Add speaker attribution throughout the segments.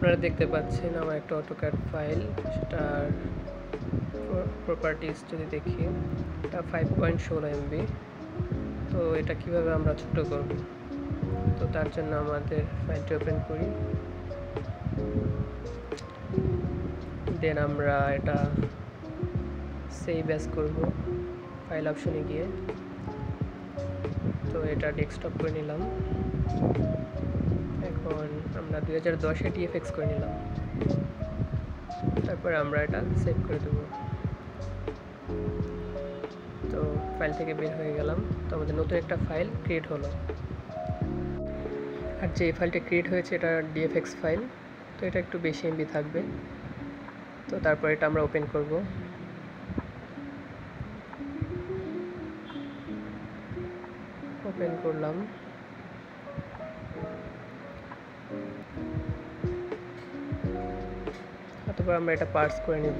Speaker 1: আপনারা দেখতে পাচ্ছেন আমার একটা অটোক্যাড ফাইল, সেটার প্রপার্টিজ যদি দেখি, এটা 5.16 MB। তো এটা কিভাবে আমরা ছোট করব, তো তার জন্য আমাদের ফাইলটি ওপেন করি, দেন আমরা এটা সেভ অ্যাজ করব ফাইল অপশনে গিয়ে। তো এটা ডেস্কটপ করে নিলাম। এখন আমরা 2010-এ TFX করে নিলাম, তারপর আমরা এটা সেভ করে দেব। তো ফাইল থেকে বের হয়ে গেলাম, তো আমাদের নতুন একটা ফাইল ক্রিয়েট হলো। আর যে ফাইলটা ক্রিয়েট হয়েছে এটা DFX ফাইল, তো এটা একটু বেশি MB থাকবে। তো তারপর এটা আমরা ওপেন করব। ওপেন করলাম, তারপর আমরা এটা পার্স করে নেব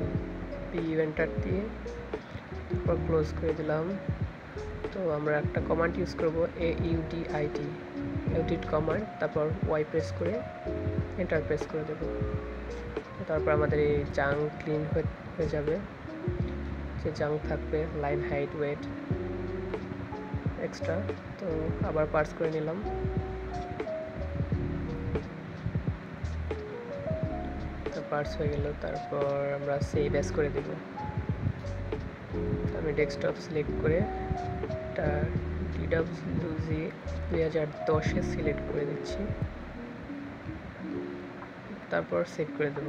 Speaker 1: PU এন্টার দিয়ে, তারপর ক্লোজ করে দিলাম। তো আমরা একটা কমান্ড ইউজ করব AUDIT কমান্ড, তারপর Y প্রেস করে এন্টার প্রেস করে দেব। তারপর আমাদের এই জাঙ্ক ক্লিন হয়ে যাবে, যে জাঙ্ক থাকবে লাইন হাইট ওয়েট এক্সট্রা। তো আবার পার্স করে নিলাম। পার্স হয়ে গেল, তারপর আমরা সেভ অ্যাজ করে দেব। আমি ডেস্কটপ সিলেক্ট করে এটা DWG 2010-এ সিলেক্ট করে দিচ্ছি, তারপর সেভ করে দেব।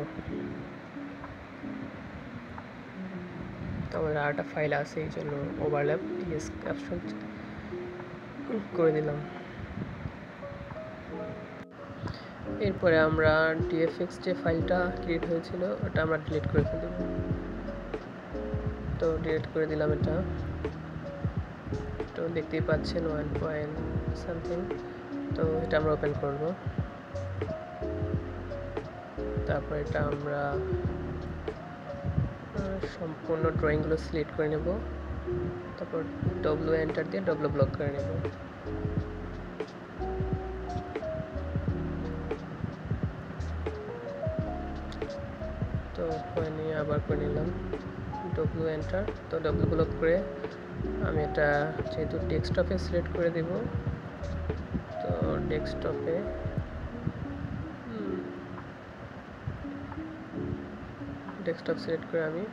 Speaker 1: তো আমাদের আরেকটা ফাইল আছে, এই জন্য ওভারল্যাপ ডিএস অপশন করে দিলাম। এরপরে আমরা DFX যে ফাইলটা ক্রিয়েট হয়েছিল ওটা আমরা ডিলিট করে দেব। তো ডিলিট করে দিলাম এটা। তো দেখতেই পাচ্ছেন 1.something। তো এটা আমরা ওপেন করব। তারপর এটা আমরা সম্পূর্ণ ড্রয়িংগুলো সিলেক্ট করে নেব, তারপর W এন্টার দিয়ে W ব্লক করে নেব। তো নিয়ে আবার করে নিলাম W এন্টার। তো W ব্লক করে আমি এটা যেহেতু ডেস্কটপে সিলেক্ট করে দেব, তো ডেস্কটপে ডেস্কটপ সিলেক্ট করে আমি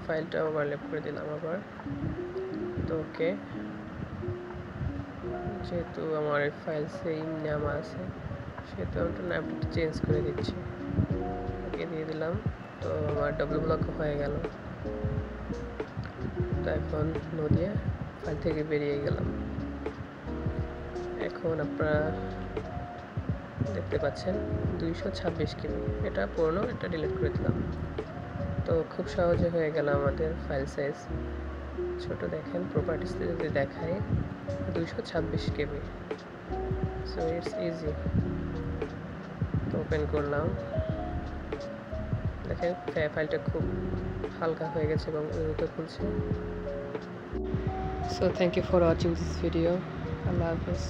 Speaker 1: ফাইলটা ওভারল্যাপ করে দিলাম আবার। তো ওকে, যেহেতু আমার এই ফাইল সেম নাম আছে সেহেতু আমি নামটা চেঞ্জ করে দিচ্ছি, ওকে দিয়ে দিলাম। তো আমার W ব্লক হয়ে গেল। তো এখন নদিয়া ফাইল থেকে বেরিয়ে গেলাম। এখন আপনারা দেখতে পাচ্ছেন 226 KB, এটা পুরনো, এটা ডিলিট করে দিলাম। তো খুব সহজে হয়ে গেল আমাদের ফাইল সাইজ ছোট। দেখেন প্রপার্টিসতে যদি দেখাই 226 KB, সো ইটস ইজি। তো ওপেন করলাম, দেখেন ফাইলটা খুব হালকা হয়ে গেছে এবং দ্রুত খুলছে। So thank you for watching this video. আল্লাহ হাফেজ।